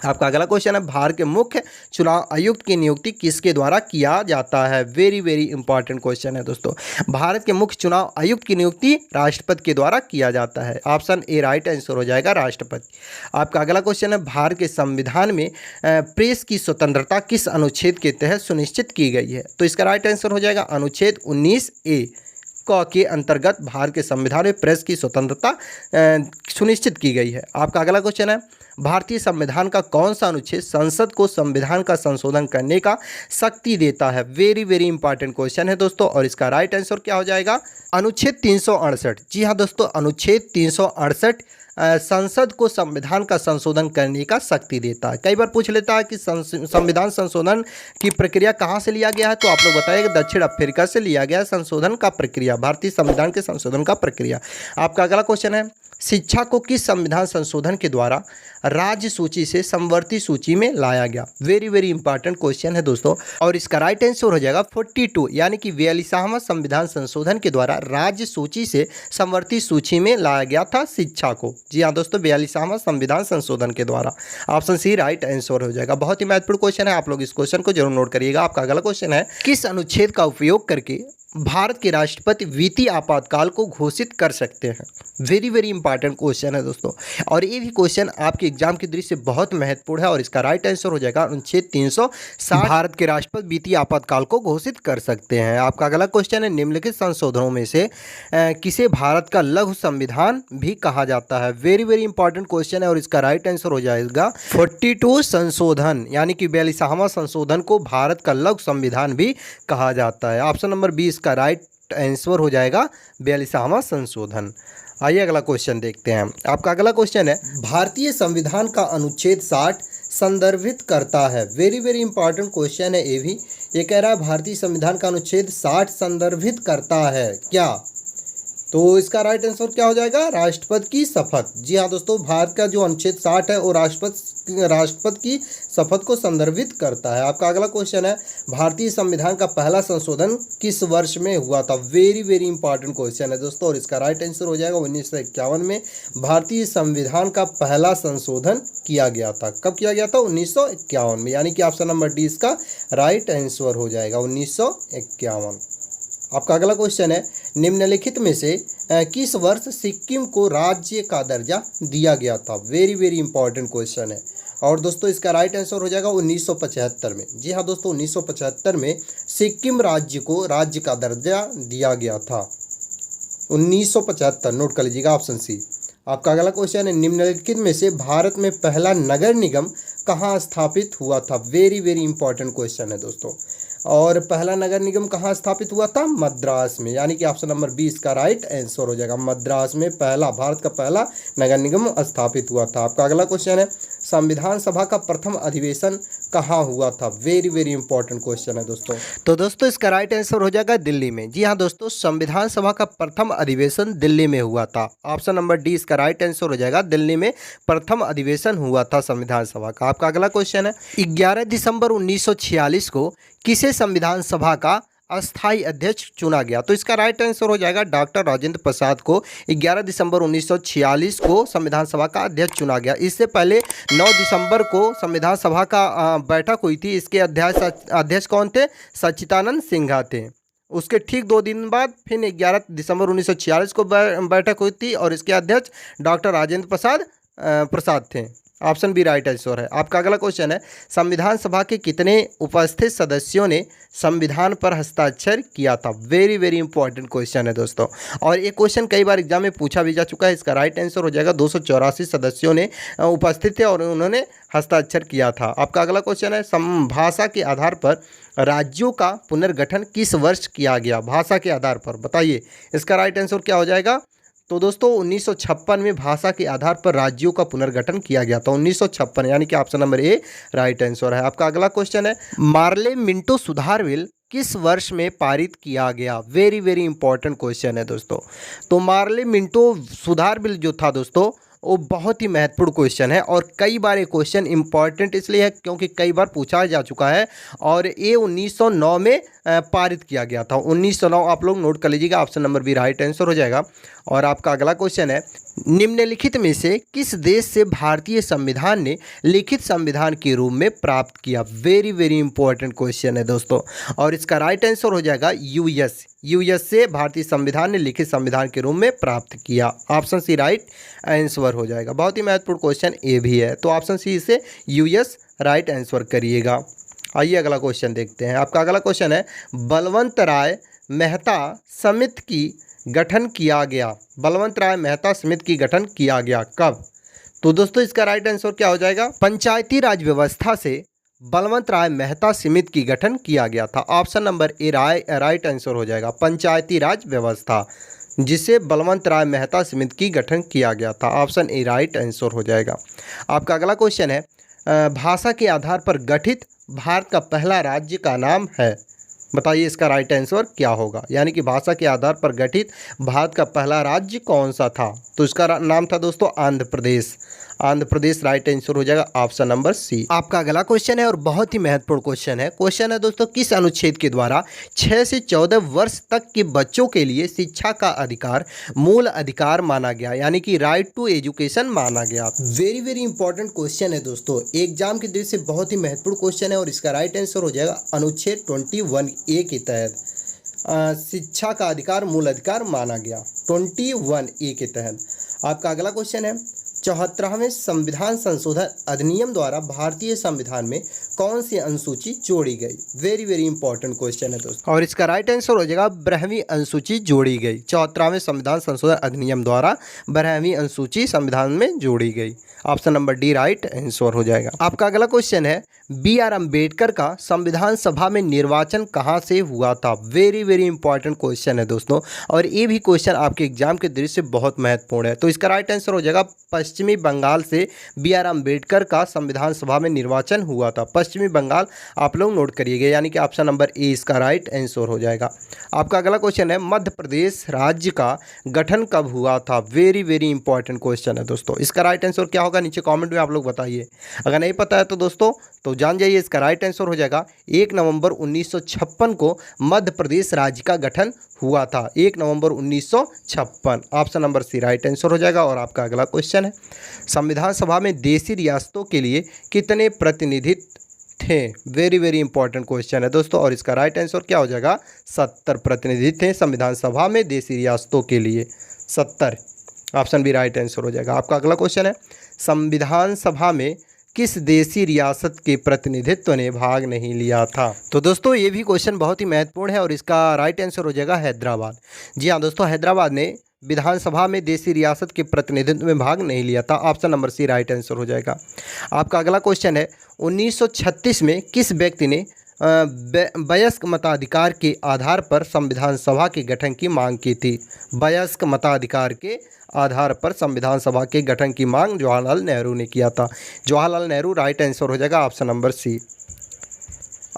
आपका अगला क्वेश्चन है, भारत के मुख्य चुनाव आयुक्त की नियुक्ति किसके द्वारा किया जाता है? वेरी वेरी इंपॉर्टेंट क्वेश्चन है दोस्तों, भारत के मुख्य चुनाव आयुक्त की नियुक्ति राष्ट्रपति के द्वारा किया जाता है। ऑप्शन ए राइट आंसर हो जाएगा राष्ट्रपति। आपका अगला क्वेश्चन है, भारत के संविधान में प्रेस की स्वतंत्रता किस अनुच्छेद के तहत सुनिश्चित की गई है? तो इसका राइट आंसर हो जाएगा अनुच्छेद 19A के अंतर्गत भारत के संविधान में प्रेस की स्वतंत्रता सुनिश्चित की गई है। आपका अगला क्वेश्चन है, भारतीय संविधान का कौन सा अनुच्छेद संसद को संविधान का संशोधन करने का शक्ति देता है? वेरी वेरी इंपॉर्टेंट क्वेश्चन है दोस्तों, और इसका राइट आंसर क्या हो जाएगा? अनुच्छेद 368। जी हाँ दोस्तों, अनुच्छेद 368 संसद को संविधान का संशोधन करने का शक्ति देता है। कई बार पूछ लेता है कि संविधान संशोधन की प्रक्रिया कहाँ से लिया गया है, तो आप लोग बताइए दक्षिण अफ्रीका से लिया गया संशोधन का प्रक्रिया, भारतीय संविधान के संशोधन का प्रक्रिया। आपका अगला क्वेश्चन है, शिक्षा को किस संविधान संशोधन के द्वारा राज्य सूची से समवर्ती सूची में लाया गया? वेरी वेरी इंपॉर्टेंट क्वेश्चन है दोस्तों, और इसका राइट आंसर हो जाएगा 42, यानी कि 42वां संविधान संशोधन के द्वारा राज्य सूची से समवर्ती सूची में लाया गया था शिक्षा को। जी हाँ दोस्तों, 42वां संविधान संशोधन के द्वारा। ऑप्शन सी राइट आंसर हो जाएगा। बहुत ही महत्वपूर्ण क्वेश्चन है, आप लोग इस क्वेश्चन को जरूर नोट करिएगा। आपका अगला क्वेश्चन है, किस अनुच्छेद का उपयोग करके भारत के राष्ट्रपति वित्तीय आपातकाल को घोषित कर सकते हैं? वेरी वेरी इंपॉर्टेंट क्वेश्चन है दोस्तों, और ये भी क्वेश्चन आपके एग्जाम की दृष्टि से बहुत महत्वपूर्ण है, और इसका राइट आंसर हो जाएगा अनुच्छेद 360। भारत के राष्ट्रपति वित्तीय आपातकाल को घोषित कर सकते हैं। आपका अगला क्वेश्चन है, निम्नलिखित संशोधनों में से किसे भारत का लघु संविधान भी कहा जाता है? वेरी वेरी इंपॉर्टेंट क्वेश्चन है, और इसका राइट आंसर हो जाएगा 42 संशोधन, यानी कि 42वां संशोधन को भारत का लघु संविधान भी कहा जाता है। ऑप्शन नंबर 20 का राइट आंसर हो जाएगा 42वां संशोधन। आइए अगला क्वेश्चन देखते हैं। आपका अगला क्वेश्चन है, भारतीय संविधान का अनुच्छेद 60 संदर्भित करता है? वेरी वेरी इंपॉर्टेंट क्वेश्चन है ये भी। ये कह रहा है भारतीय संविधान का अनुच्छेद 60 संदर्भित करता है क्या? तो इसका राइट आंसर क्या हो जाएगा, राष्ट्रपति की शपथ। जी हाँ दोस्तों, भारत का जो अनुच्छेद 60 है वो राष्ट्रपति की शपथ को संदर्भित करता है। आपका अगला क्वेश्चन है, भारतीय संविधान का पहला संशोधन किस वर्ष में हुआ था। वेरी वेरी इंपॉर्टेंट क्वेश्चन है दोस्तों, और इसका राइट आंसर हो जाएगा 1951 में भारतीय संविधान का पहला संशोधन किया गया था। कब किया गया था, 1951 में, यानी कि ऑप्शन नंबर डी इसका राइट आंसर हो जाएगा 1951। आपका अगला क्वेश्चन है, निम्नलिखित में से किस वर्ष सिक्किम को राज्य का दर्जा दिया गया था। वेरी वेरी इंपॉर्टेंट क्वेश्चन है, और दोस्तों इसका राइट आंसर हो जाएगा 1975 में। जी हाँ दोस्तों, 1975 में सिक्किम राज्य को राज्य का दर्जा दिया गया था। 1975, नोट कर लीजिएगा, ऑप्शन सी। आपका अगला क्वेश्चन है, निम्नलिखित में से भारत में पहला नगर निगम कहाँ स्थापित हुआ था। वेरी वेरी इंपॉर्टेंट क्वेश्चन है दोस्तों, और पहला नगर निगम कहाँ स्थापित हुआ था, मद्रास में, यानी कि ऑप्शन नंबर 20 का राइट आंसर हो जाएगा। मद्रास में भारत का पहला नगर निगम स्थापित हुआ था। आपका अगला क्वेश्चन है, संविधान सभा का प्रथम अधिवेशन कहाँ हुआ था। वेरी वेरी इंपॉर्टेंट क्वेश्चन है दोस्तों। तो दोस्तों इसका राइट आंसर हो जाएगा दिल्ली में। जी हाँ दोस्तों, संविधान सभा का प्रथम अधिवेशन दिल्ली में हुआ था। ऑप्शन नंबर डी इसका राइट आंसर हो जाएगा, दिल्ली में प्रथम अधिवेशन हुआ था संविधान सभा का। आपका अगला क्वेश्चन है, 11 दिसंबर 1946 को किसे संविधान सभा का अस्थायी अध्यक्ष चुना गया। तो इसका राइट आंसर हो जाएगा डॉक्टर राजेंद्र प्रसाद को 11 दिसंबर 1946 को संविधान सभा का अध्यक्ष चुना गया। इससे पहले 9 दिसंबर को संविधान सभा का बैठक हुई थी। इसके अध्यक्ष कौन थे, सच्चिदानंद सिन्हा थे। उसके ठीक 2 दिन बाद फिर 11 दिसंबर 1946 को बैठक हुई थी, और इसके अध्यक्ष डॉक्टर राजेंद्र प्रसाद थे। ऑप्शन बी राइट आंसर है। आपका अगला क्वेश्चन है, संविधान सभा के कितने उपस्थित सदस्यों ने संविधान पर हस्ताक्षर किया था। वेरी वेरी इंपॉर्टेंट क्वेश्चन है दोस्तों, और ये क्वेश्चन कई बार एग्जाम में पूछा भी जा चुका है। इसका राइट आंसर हो जाएगा 284 सदस्यों ने उपस्थित थे और उन्होंने हस्ताक्षर किया था। आपका अगला क्वेश्चन है, भाषा के आधार पर राज्यों का पुनर्गठन किस वर्ष किया गया। भाषा के आधार पर बताइए, इसका राइट आंसर क्या हो जाएगा। तो दोस्तों 1956 में भाषा के आधार पर राज्यों का पुनर्गठन किया गया था। 1956, यानी कि option number A right answer है। आपका अगला क्वेश्चन है, मार्ले मिंटो सुधार बिल किस वर्ष में पारित किया गया। वेरी वेरी इंपॉर्टेंट क्वेश्चन है दोस्तों। तो मार्ले मिंटो सुधार बिल जो था दोस्तों, वो बहुत ही महत्वपूर्ण क्वेश्चन है, और कई बार ये क्वेश्चन इंपॉर्टेंट इसलिए है क्योंकि कई बार पूछा जा चुका है, और ये 1909 में पारित किया गया था। 1909 आप लोग नोट कर लीजिएगा, option number B right answer हो जाएगा। और आपका अगला क्वेश्चन है, निम्नलिखित में से किस देश से भारतीय संविधान ने लिखित संविधान के रूप में प्राप्त किया। वेरी वेरी इंपॉर्टेंट क्वेश्चन है दोस्तों, और इसका राइट आंसर हो जाएगा यूएस से भारतीय संविधान ने लिखित संविधान के रूप में प्राप्त किया। ऑप्शन सी राइट आंसर हो जाएगा। बहुत ही महत्वपूर्ण क्वेश्चन ए भी है, तो ऑप्शन सी से यूएस राइट आंसर करिएगा। आइए अगला क्वेश्चन देखते हैं। आपका अगला क्वेश्चन है, बलवंत राय मेहता समिति की गठन किया गया। बलवंत राय मेहता समिति की गठन किया गया कब। तो दोस्तों इसका राइट आंसर क्या हो जाएगा, पंचायती राज व्यवस्था से बलवंत राय मेहता समिति की गठन किया गया था। Option number A right answer हो जाएगा, पंचायती राज व्यवस्था जिसे बलवंत राय मेहता समिति की गठन किया गया था। ऑप्शन ए राइट आंसर हो जाएगा। आपका अगला क्वेश्चन है, भाषा के आधार पर गठित भारत का पहला राज्य का नाम है। बताइए इसका राइट आंसर क्या होगा, यानी कि भाषा के आधार पर गठित भारत का पहला राज्य कौन सा था। तो इसका नाम था दोस्तों आंध्र प्रदेश। आंध्र प्रदेश राइट आंसर हो जाएगा, ऑप्शन नंबर सी। आपका अगला क्वेश्चन है और बहुत ही महत्वपूर्ण क्वेश्चन है। क्वेश्चन है दोस्तों, किस अनुच्छेद के द्वारा 6 से 14 वर्ष तक के बच्चों के लिए शिक्षा का अधिकार मूल अधिकार माना गया, यानी कि राइट टू एजुकेशन माना गया। वेरी वेरी इंपॉर्टेंट क्वेश्चन है दोस्तों, एग्जाम की दृष्टि से बहुत ही महत्वपूर्ण क्वेश्चन है, और इसका राइट आंसर हो जाएगा अनुच्छेद 21A के तहत शिक्षा का अधिकार मूल अधिकार माना गया। 21A के तहत। आपका अगला क्वेश्चन है, 74वें संविधान संशोधन अधिनियम द्वारा भारतीय संविधान में कौन सी अनुसूची जोड़ी गई। वेरी वेरी इंपॉर्टेंट क्वेश्चन है दोस्तों, और इसका राइट आंसर हो जाएगा 12वीं अनुसूची जोड़ी गई। 74वें संविधान संशोधन अधिनियम द्वारा 12वीं अनुसूची संविधान में जोड़ी गई। Option number D right answer हो जाएगा। आपका अगला क्वेश्चन है, BR अम्बेडकर का संविधान सभा में निर्वाचन कहाँ से हुआ था। वेरी वेरी इंपॉर्टेंट क्वेश्चन है दोस्तों, और ये भी क्वेश्चन आपके एग्जाम के दृष्टि से बहुत महत्वपूर्ण है। तो इसका राइट आंसर हो जाएगा पश्चिमी बंगाल से बी आर अम्बेडकर का संविधान सभा में निर्वाचन हुआ था। पश्चिमी बंगाल आप लोग नोट करिएगा, यानी कि ऑप्शन नंबर ए इसका राइट आंसर हो जाएगा। आपका अगला क्वेश्चन है मध्य प्रदेश राज्य का गठन कब हुआ था। वेरी वेरी इंपॉर्टेंट क्वेश्चन है दोस्तों। इसका राइट आंसर क्या होगा नीचे कमेंट में आप लोग बताइए। अगर नहीं पता है तो दोस्तों तो जान जाइए, इसका राइट आंसर हो जाएगा 1 नवंबर 1956 को मध्य प्रदेश राज्य का गठन हुआ था। 1 नवंबर 1956, option number C right answer हो जाएगा। और आपका अगला क्वेश्चन है संविधान सभा में देशी रियासतों के लिए कितने प्रतिनिधित्व थे। वेरी वेरी इंपॉर्टेंट क्वेश्चन है दोस्तों। और इसका राइट आंसर क्या हो जाएगा 70 प्रतिनिधि थे संविधान सभा में देशी रियासतों के लिए, 70, ऑप्शन बी राइट आंसर हो जाएगा। आपका अगला क्वेश्चन है संविधान सभा में किस देशी रियासत के प्रतिनिधित्व ने भाग नहीं लिया था। तो दोस्तों ये भी क्वेश्चन बहुत ही महत्वपूर्ण है और इसका राइट आंसर हो जाएगा हैदराबाद। जी हाँ दोस्तों, हैदराबाद ने विधानसभा में देशी रियासत के प्रतिनिधित्व में भाग नहीं लिया था, option number C right answer हो जाएगा। आपका अगला क्वेश्चन है 1936 में किस व्यक्ति ने वयस्क मताधिकार के आधार पर संविधान सभा के गठन की मांग की थी। वयस्क मताधिकार के आधार पर संविधान सभा के गठन की मांग जवाहरलाल नेहरू ने किया था। जवाहरलाल नेहरू राइट आंसर हो जाएगा, ऑप्शन नंबर सी।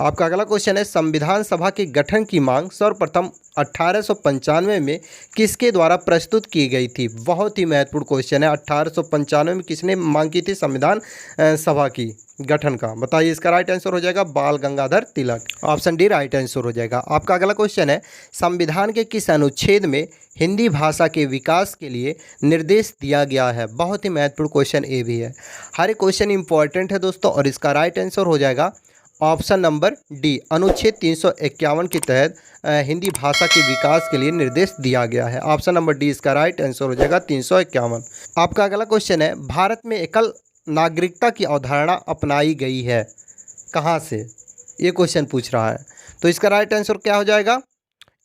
आपका अगला क्वेश्चन है संविधान सभा के गठन की मांग सर्वप्रथम 1895 में किसके द्वारा प्रस्तुत की गई थी। बहुत ही महत्वपूर्ण क्वेश्चन है। 1895 में किसने मांग की थी संविधान सभा की गठन का, बताइए। इसका राइट आंसर हो जाएगा बाल Gangadhar Tilak, option D right answer हो जाएगा। आपका अगला क्वेश्चन है संविधान के किस अनुच्छेद में हिंदी भाषा के विकास के लिए निर्देश दिया गया है। बहुत ही महत्वपूर्ण क्वेश्चन ये भी है। हर एक क्वेश्चन इंपॉर्टेंट है दोस्तों। और इसका राइट आंसर हो जाएगा ऑप्शन नंबर डी, अनुच्छेद 351 के तहत हिंदी भाषा के विकास के लिए निर्देश दिया गया है। ऑप्शन नंबर डी इसका राइट आंसर हो जाएगा 351। आपका अगला क्वेश्चन है भारत में एकल नागरिकता की अवधारणा अपनाई गई है, कहाँ से, ये क्वेश्चन पूछ रहा है। तो इसका राइट आंसर क्या हो जाएगा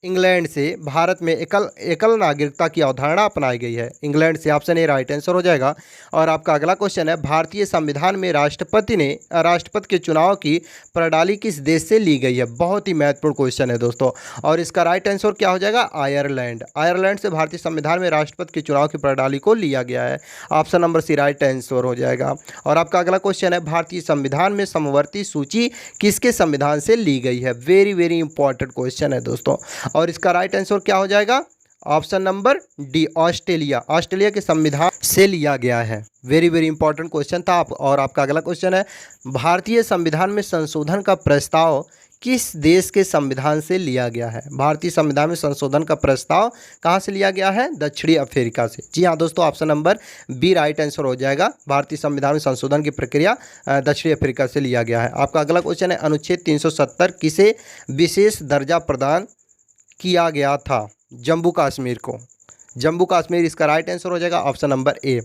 इंग्लैंड से भारत में एकल नागरिकता की अवधारणा अपनाई गई है, इंग्लैंड से, ऑप्शन ए राइट आंसर हो जाएगा। और आपका अगला क्वेश्चन है भारतीय संविधान में राष्ट्रपति के चुनाव की प्रणाली किस देश से ली गई है। बहुत ही महत्वपूर्ण क्वेश्चन है दोस्तों। और इसका राइट आंसर क्या हो जाएगा आयरलैंड। आयरलैंड से भारतीय संविधान में राष्ट्रपति के चुनाव की प्रणाली को लिया गया है, option number C right answer हो जाएगा। और आपका अगला क्वेश्चन है भारतीय संविधान में समवर्ती सूची किसके संविधान से ली गई है। वेरी वेरी इंपॉर्टेंट क्वेश्चन है दोस्तों। और इसका राइट आंसर क्या हो जाएगा ऑप्शन नंबर डी, ऑस्ट्रेलिया के संविधान से लिया गया है। वेरी वेरी इंपॉर्टेंट क्वेश्चन था। और आपका अगला क्वेश्चन है भारतीय संविधान में संशोधन का प्रस्ताव किस देश के संविधान से लिया गया है। भारतीय संविधान में संशोधन का प्रस्ताव कहाँ से लिया गया है, दक्षिणी अफ्रीका से। जी हाँ दोस्तों, option number B right answer हो जाएगा। भारतीय संविधान में संशोधन की प्रक्रिया दक्षिणी अफ्रीका से लिया गया है। आपका अगला क्वेश्चन है अनुच्छेद 370 किसे विशेष दर्जा प्रदान किया गया था। जम्मू कश्मीर को, जम्मू कश्मीर इसका राइट आंसर हो जाएगा, ऑप्शन नंबर ए।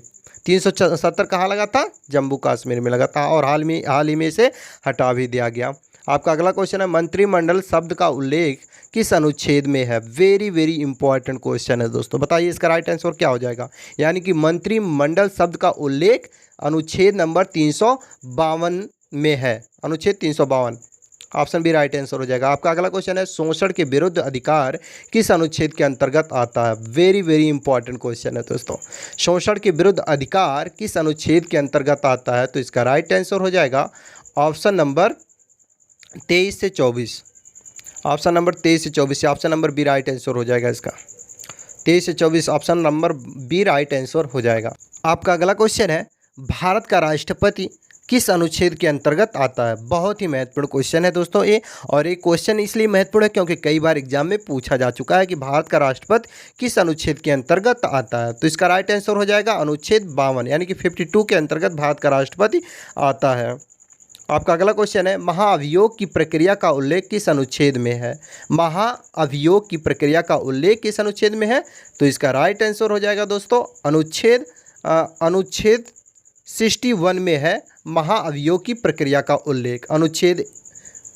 370 कहाँ लगा था, जम्मू कश्मीर में लगा था और हाल ही में इसे हटा भी दिया गया। आपका अगला क्वेश्चन है मंत्रिमंडल शब्द का उल्लेख किस अनुच्छेद में है। वेरी वेरी इंपॉर्टेंट क्वेश्चन है दोस्तों, बताइए इसका राइट आंसर क्या हो जाएगा। यानी कि मंत्रिमंडल शब्द का उल्लेख अनुच्छेद नंबर 352 में है, अनुच्छेद 352, ऑप्शन बी राइट आंसर हो जाएगा। आपका अगला क्वेश्चन है शोषण के विरुद्ध अधिकार किस अनुच्छेद के अंतर्गत आता है। वेरी वेरी इंपॉर्टेंट क्वेश्चन है दोस्तों। शोषण के विरुद्ध अधिकार किस अनुच्छेद के अंतर्गत आता है। तो इसका राइट आंसर हो जाएगा ऑप्शन नंबर 23 से 24, ऑप्शन नंबर 23 से 24, option number B right answer हो जाएगा इसका। 23 से 24 option number B right answer हो जाएगा। आपका अगला क्वेश्चन है भारत का राष्ट्रपति किस अनुच्छेद के अंतर्गत आता है। बहुत ही महत्वपूर्ण क्वेश्चन है दोस्तों ये। और ये क्वेश्चन इसलिए महत्वपूर्ण है क्योंकि कई बार एग्जाम में पूछा जा चुका है कि भारत का राष्ट्रपति किस अनुच्छेद के अंतर्गत आता है। तो इसका राइट आंसर हो जाएगा अनुच्छेद 52, यानी कि 52 के अंतर्गत भारत का राष्ट्रपति आता है। आपका अगला क्वेश्चन है महाअभियोग की प्रक्रिया का उल्लेख किस अनुच्छेद में है। महाअभियोग की प्रक्रिया का उल्लेख किस अनुच्छेद में है। तो इसका राइट आंसर हो जाएगा दोस्तों अनुच्छेद 61 में है महाअभियोग की प्रक्रिया का उल्लेख, अनुच्छेद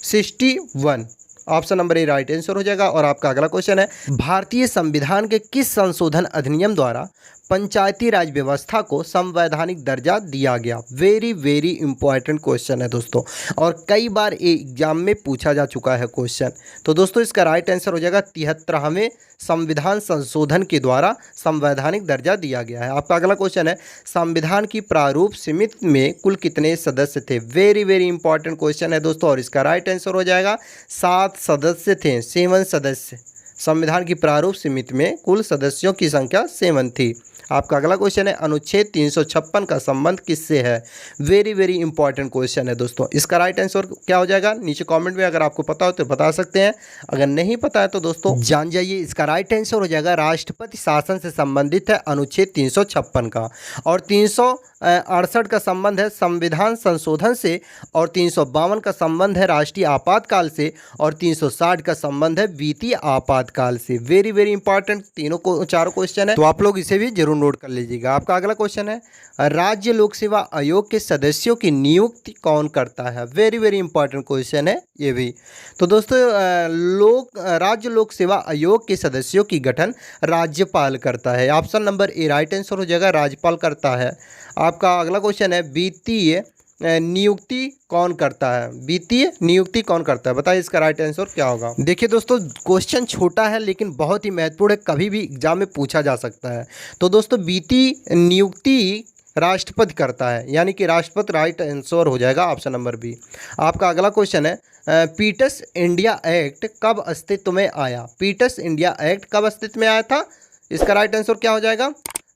61, option number A right answer हो जाएगा। और आपका अगला क्वेश्चन है, भारतीय संविधान के किस संशोधन अधिनियम द्वारा पंचायती राज व्यवस्था को संवैधानिक दर्जा दिया गया? वेरी वेरी इंपॉर्टेंट क्वेश्चन है दोस्तों, और कई बार एग्जाम में पूछा जा चुका है क्वेश्चन। तो दोस्तों इसका राइट आंसर हो जाएगा 73वें संविधान संशोधन के द्वारा संवैधानिक दर्जा दिया गया है। आपका अगला क्वेश्चन है, संविधान की प्रारूप समिति में कुल कितने सदस्य थे? वेरी वेरी इंपॉर्टेंट क्वेश्चन है दोस्तों, और इसका राइट आंसर हो जाएगा 7 सदस्य थे, 7 सदस्य। संविधान की प्रारूप समिति में कुल सदस्यों की संख्या 7 थी। आपका अगला क्वेश्चन है, अनुच्छेद 356 का संबंध किससे है? वेरी वेरी इंपॉर्टेंट क्वेश्चन है दोस्तों, इसका राइट आंसर क्या हो जाएगा? नीचे कमेंट में अगर आपको पता हो तो बता सकते हैं, अगर नहीं पता है तो दोस्तों जान जाइए। इसका राइट आंसर हो जाएगा राष्ट्रपति शासन से संबंधित है अनुच्छेद 356 का, और 368 का संबंध है संविधान संशोधन से, और 352 का संबंध है राष्ट्रीय आपातकाल से, और 360 का संबंध है वित्तीय आपातकाल से। वेरी वेरी इंपॉर्टेंट चारों क्वेश्चन है, तो आप लोग इसे भी जरूर नोट कर लीजिएगा। आपका अगला क्वेश्चन है, राज्य लोक सेवा आयोग के सदस्यों की नियुक्ति कौन करता है? वेरी वेरी इंपॉर्टेंट क्वेश्चन है ये भी। तो दोस्तों राज्य लोक सेवा आयोग के सदस्यों की गठन राज्यपाल करता है। Option number A right answer हो जाएगा, राज्यपाल करता है। आपका अगला क्वेश्चन है, वित्तीय नियुक्ति कौन करता है? वित्तीय नियुक्ति कौन करता है, बताइए इसका राइट आंसर क्या होगा? देखिए दोस्तों क्वेश्चन छोटा है लेकिन बहुत ही महत्वपूर्ण है, कभी भी एग्जाम में पूछा जा सकता है। तो दोस्तों वित्तीय नियुक्ति राष्ट्रपति करता है, यानी कि राष्ट्रपति राइट आंसर हो जाएगा, ऑप्शन नंबर बी। आपका अगला क्वेश्चन है, पीटर्स इंडिया एक्ट कब अस्तित्व में आया? पीटर्स इंडिया एक्ट कब अस्तित्व में आया था? इसका राइट आंसर क्या हो जाएगा?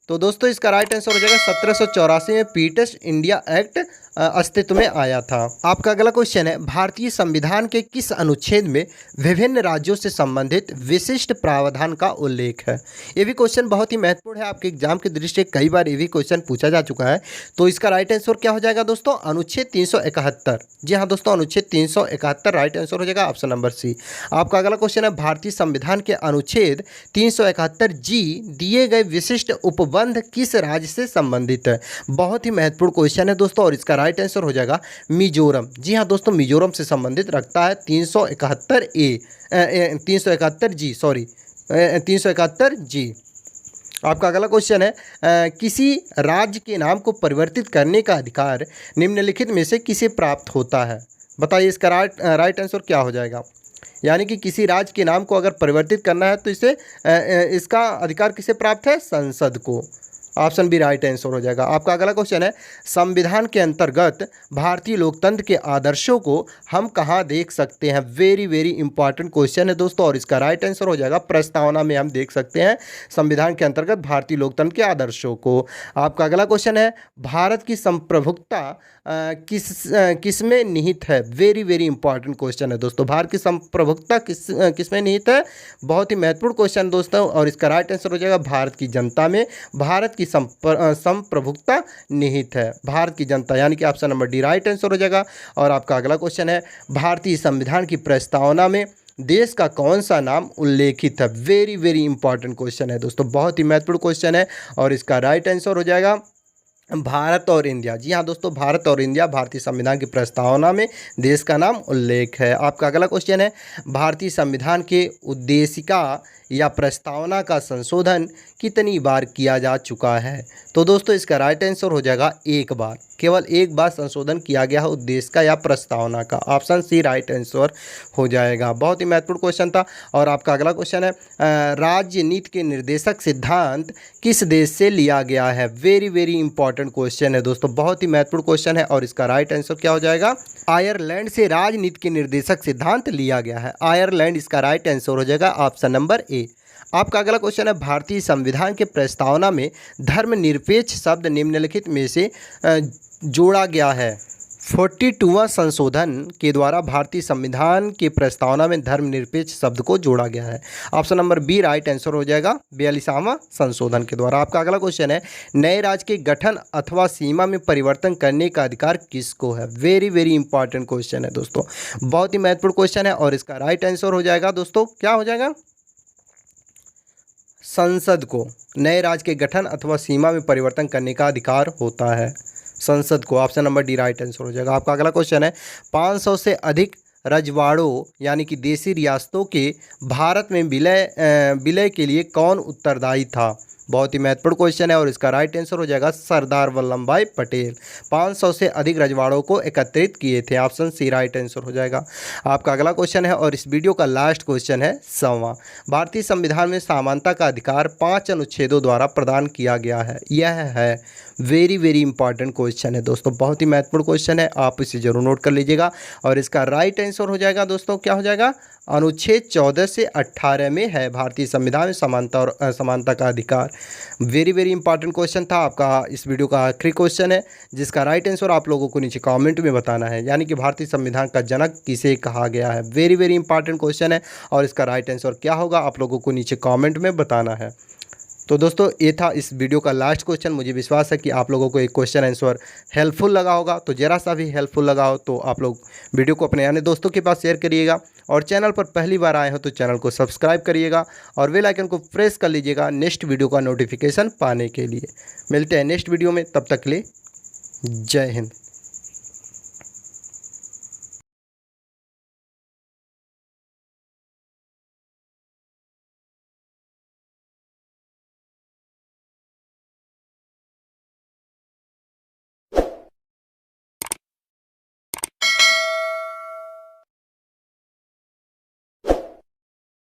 तो दोस्तों इसका राइट आंसर हो जाएगा 1784 में पीटर्स इंडिया एक्ट अस्तित्व में आया था। आपका अगला क्वेश्चन है, भारतीय संविधान के किस अनुच्छेद में विभिन्न राज्यों से संबंधित विशिष्ट प्रावधान का उल्लेख है? ये भी क्वेश्चन बहुत ही महत्वपूर्ण है, आपके एग्जाम की दृष्टि से कई बार ये भी क्वेश्चन पूछा जा चुका है। तो इसका राइट आंसर क्या हो जाएगा दोस्तों? अनुच्छेद 371। जी हाँ दोस्तों, अनुच्छेद 371 राइट आंसर हो जाएगा, ऑप्शन नंबर सी। आपका अगला क्वेश्चन है, भारतीय संविधान के अनुच्छेद 371 जी दिए गए विशिष्ट उपबंध किस राज्य से संबंधित है? बहुत ही महत्वपूर्ण क्वेश्चन है दोस्तों, और इसका राइट आंसर हो जाएगा मिजोरम। जी हाँ दोस्तों, मिजोरम से संबंधित रखता है 371 जी। आपका अगला क्वेश्चन है, किसी राज्य के नाम को परिवर्तित करने का अधिकार निम्नलिखित में से किसे प्राप्त होता है? बताइए इसका राइट आंसर क्या हो जाएगा? यानी कि किसी राज्य के नाम को अगर परिवर्तित करना है तो इसका अधिकार किसे प्राप्त है? संसद को। ऑप्शन बी राइट आंसर हो जाएगा। आपका अगला क्वेश्चन है, संविधान के अंतर्गत भारतीय लोकतंत्र के आदर्शों को हम कहाँ देख सकते हैं? वेरी वेरी इंपॉर्टेंट क्वेश्चन है दोस्तों, और इसका राइट आंसर हो जाएगा प्रस्तावना में हम देख सकते हैं संविधान के अंतर्गत भारतीय लोकतंत्र के आदर्शों को। आपका अगला क्वेश्चन है, भारत की संप्रभुता किसमें निहित है? वेरी वेरी इंपॉर्टेंट क्वेश्चन है दोस्तों, भारत की संप्रभुता किसमें निहित है? बहुत ही महत्वपूर्ण क्वेश्चन दोस्तों, और इसका राइट आंसर हो जाएगा भारत की जनता में भारत की संप्रभुता निहित है। भारत की जनता, यानी कि option number D right answer हो जाएगा। और आपका अगला क्वेश्चन है, भारतीय संविधान की प्रस्तावना में देश का कौन सा नाम उल्लेखित है? वेरी वेरी इंपॉर्टेंट क्वेश्चन है दोस्तों, बहुत ही महत्वपूर्ण क्वेश्चन है, और इसका राइट आंसर हो जाएगा भारत और इंडिया। जी हाँ दोस्तों, भारत और इंडिया भारतीय संविधान की प्रस्तावना में देश का नाम उल्लेख है। आपका अगला क्वेश्चन है, भारतीय संविधान के उद्देशिका या प्रस्तावना का संशोधन कितनी बार किया जा चुका है? तो दोस्तों इसका राइट आंसर हो जाएगा एक बार, केवल एक बार संशोधन किया गया है उद्देशिका या प्रस्तावना का। ऑप्शन सी राइट आंसर हो जाएगा। बहुत ही महत्वपूर्ण क्वेश्चन था। और आपका अगला क्वेश्चन है, राज्य नीति के निर्देशक सिद्धांत किस देश से लिया गया है? वेरी वेरी इंपॉर्टेंट क्वेश्चन है दोस्तों, बहुत ही महत्वपूर्ण क्वेश्चन है, और इसका राइट आंसर क्या हो जाएगा? आयरलैंड से राजनीति के निर्देशक सिद्धांत लिया गया है। आयरलैंड इसका राइट आंसर हो जाएगा, ऑप्शन नंबर ए। आपका अगला क्वेश्चन है, भारतीय संविधान के प्रस्तावना में धर्मनिरपेक्ष शब्द निम्नलिखित में से जोड़ा गया है। 42वां संशोधन के द्वारा भारतीय संविधान के प्रस्तावना में धर्मनिरपेक्ष शब्द को जोड़ा गया है। Option number B right answer हो जाएगा, 42वां संशोधन के द्वारा। आपका अगला क्वेश्चन है, नए राज्य के गठन अथवा सीमा में परिवर्तन करने का अधिकार किसको है? वेरी वेरी इंपॉर्टेंट क्वेश्चन है दोस्तों, बहुत ही महत्वपूर्ण क्वेश्चन है, और इसका राइट आंसर हो जाएगा दोस्तों, क्या हो जाएगा? संसद को नए राज्य के गठन अथवा सीमा में परिवर्तन करने का अधिकार होता है संसद को। Option number D right answer हो जाएगा। आपका अगला क्वेश्चन है, 500 से अधिक रजवाड़ों यानी कि देसी रियासतों के भारत में विलय के लिए कौन उत्तरदायी था? बहुत ही महत्वपूर्ण क्वेश्चन है और इसका राइट आंसर हो जाएगा सरदार वल्लभ भाई पटेल। 500 से अधिक रजवाड़ों को एकत्रित किए थे। ऑप्शन सी राइट आंसर हो जाएगा। आपका अगला क्वेश्चन है और इस वीडियो का लास्ट क्वेश्चन है 100वां। भारतीय संविधान में समानता का अधिकार 5 अनुच्छेदों द्वारा प्रदान किया गया है। यह है वेरी इंपॉर्टेंट क्वेश्चन है दोस्तों, बहुत ही महत्वपूर्ण क्वेश्चन है, आप इसे जरूर नोट कर लीजिएगा। और इसका राइट आंसर हो जाएगा दोस्तों, क्या हो जाएगा? अनुच्छेद 14 से 18 में है भारतीय संविधान में समानता और असमानता का अधिकार। वेरी इंपॉर्टेंट क्वेश्चन था। आपका इस वीडियो का आखिरी क्वेश्चन है जिसका राइट आंसर आप लोगों को नीचे कमेंट में बताना है, यानी कि भारतीय संविधान का जनक किसे कहा गया है। वेरी इंपॉर्टेंट क्वेश्चन है और इसका राइट आंसर क्या होगा आप लोगों को नीचे कमेंट में बताना है। तो दोस्तों ये था इस वीडियो का लास्ट क्वेश्चन। मुझे विश्वास है कि आप लोगों को एक क्वेश्चन आंसर हेल्पफुल लगा होगा। तो ज़रा सा भी हेल्पफुल लगा हो तो आप लोग वीडियो को अपने अन्य दोस्तों के पास शेयर करिएगा और चैनल पर पहली बार आए हो तो चैनल को सब्सक्राइब करिएगा और बेल आइकन को प्रेस कर लीजिएगा नेक्स्ट वीडियो का नोटिफिकेशन पाने के लिए। मिलते हैं नेक्स्ट वीडियो में, तब तक के लिए जय हिंद।